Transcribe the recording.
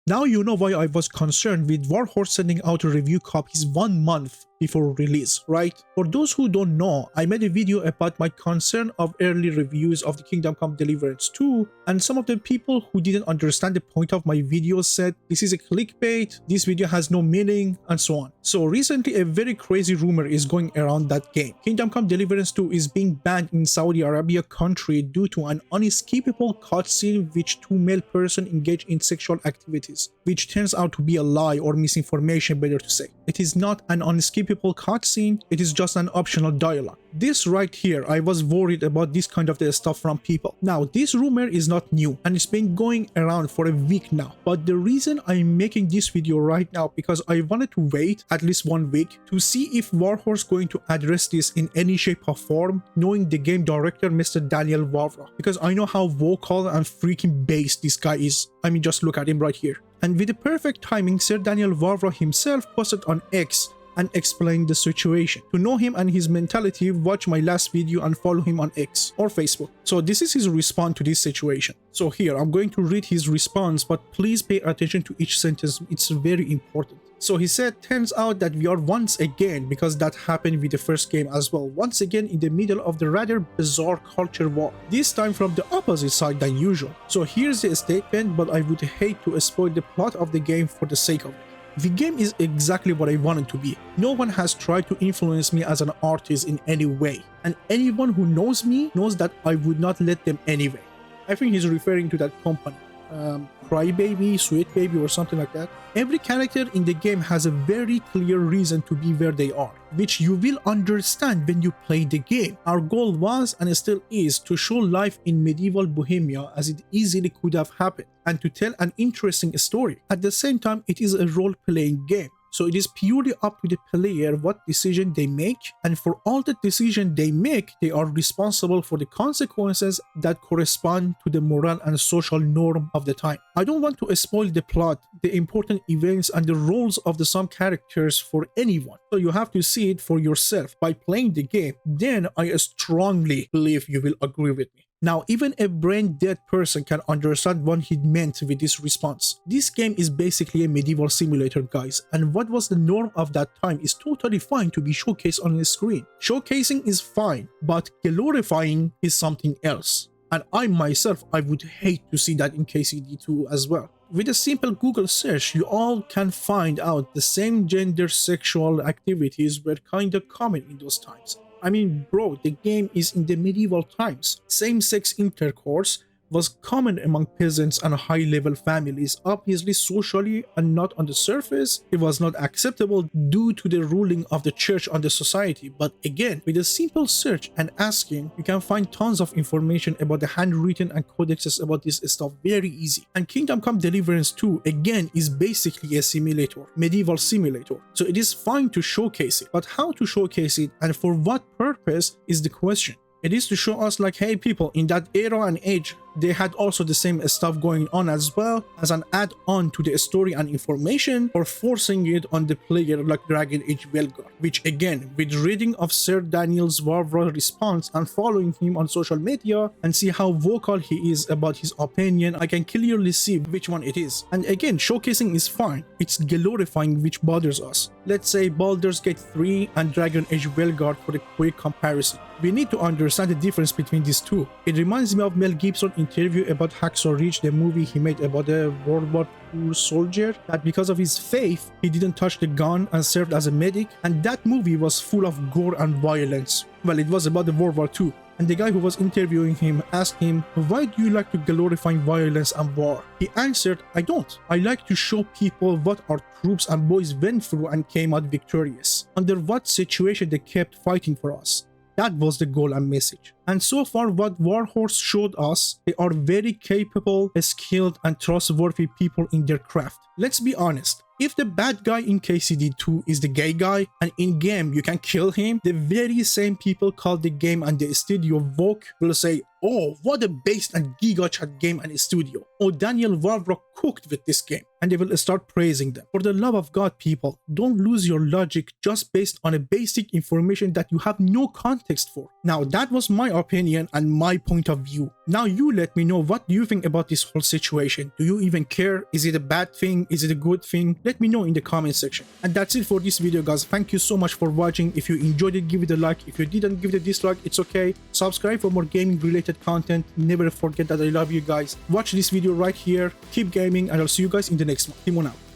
Now you know why I was concerned with Warhorse sending out review copies 1 month before release, right? For those who don't know, I made a video about my concern of early reviews of the Kingdom Come Deliverance 2, and some of the people who didn't understand the point of my video said this is a clickbait, this video has no meaning, and so on. So recently a very crazy rumor is going around that game. Kingdom Come Deliverance 2 is being banned in Saudi Arabia country due to an unescapable cutscene which 2 male persons engage in sexual activities, which turns out to be a lie or misinformation, better to say. It is not an unescapable cutscene, it is just an optional dialogue. This right here, I was worried about this kind of stuff from people. Now, this rumor is not new and it's been going around for a week now. But the reason I'm making this video right now because I wanted to wait at least 1 week to see if Warhorse going to address this in any shape or form, knowing the game director, Mr. Daniel Vávra. Because I know how vocal and freaking bass this guy is. I mean, just look at him right here. And with the perfect timing, Sir Daniel Vávra himself posted on X and explain the situation. To know him and his mentality, watch my last video and follow him on X or Facebook. So this is his response to this situation. So here, I'm going to read his response, but please pay attention to each sentence, it's very important. So he said, turns out that we are once again, because that happened with the first game as well, once again in the middle of the rather bizarre culture war, this time from the opposite side than usual. So here's the statement, but I would hate to spoil the plot of the game for the sake of it. The game is exactly what I wanted to be. No one has tried to influence me as an artist in any way, and anyone who knows me knows that I would not let them anyway. I think he's referring to that company, Crybaby, Sweet Baby, or something like that. Every character in the game has a very clear reason to be where they are, which you will understand when you play the game. Our goal was and still is to show life in medieval Bohemia as it easily could have happened, and to tell an interesting story. At the same time, it is a role-playing game. So it is purely up to the player what decision they make, and for all the decision they make, they are responsible for the consequences that correspond to the moral and social norm of the time. I don't want to spoil the plot, the important events, and the roles of some characters for anyone. So you have to see it for yourself by playing the game. Then I strongly believe you will agree with me. Now, even a brain-dead person can understand what he meant with this response. This game is basically a medieval simulator, guys, and what was the norm of that time is totally fine to be showcased on the screen. Showcasing is fine, but glorifying is something else. And I myself, I would hate to see that in KCD2 as well. With a simple Google search, you all can find out the same gender sexual activities were kinda common in those times. I mean, bro, the game is in the medieval times. Same-sex intercourse was common among peasants and high-level families. Obviously, socially and not on the surface, it was not acceptable due to the ruling of the church on the society. But again, with a simple search and asking, you can find tons of information about the handwritten and codexes about this stuff very easy. And Kingdom Come Deliverance 2, again, is basically a simulator, medieval simulator. So it is fine to showcase it, but how to showcase it and for what purpose is the question. It is to show us like, hey people, in that era and age, they had also the same stuff going on as well as an add-on to the story and information, or forcing it on the player like Dragon Age Velgar, which again, with reading of Sir Daniel's Vávra response and following him on social media and see how vocal he is about his opinion, I can clearly see which one it is. And again, showcasing is fine, it's glorifying which bothers us. Let's say Baldur's Gate 3 and Dragon Age Velgar for a quick comparison. We need to understand the difference between these two. It reminds me of Mel Gibson's interview about Hacksaw Ridge, the movie he made about a World War II soldier, that because of his faith, he didn't touch the gun and served as a medic, and that movie was full of gore and violence. Well, it was about the World War II. And the guy who was interviewing him asked him, why do you like to glorify violence and war? He answered, I don't. I like to show people what our troops and boys went through and came out victorious. Under what situation they kept fighting for us. That was the goal and message. And so far what Warhorse showed us, they are very capable, skilled, and trustworthy people in their craft. Let's be honest. If the bad guy in KCD2 is the gay guy, and in-game you can kill him, the very same people called the game and the studio Vogue will say, oh, what a based and giga-chat game and studio. Oh, Daniel Vávra cooked with this game. And they will start praising them. For the love of God, people, don't lose your logic just based on a basic information that you have no context for. Now, that was my opinion and my point of view. Now you let me know, what do you think about this whole situation? Do you even care? Is it a bad thing? Is it a good thing? Let me know in the comment section. And that's it for this video, guys. Thank you so much for watching. If you enjoyed it, give it a like. If you didn't, give it a dislike. It's okay. Subscribe for more gaming related content. Never forget that I love you guys. Watch this video right here. Keep gaming, and I'll see you guys in the next one. Timonhub.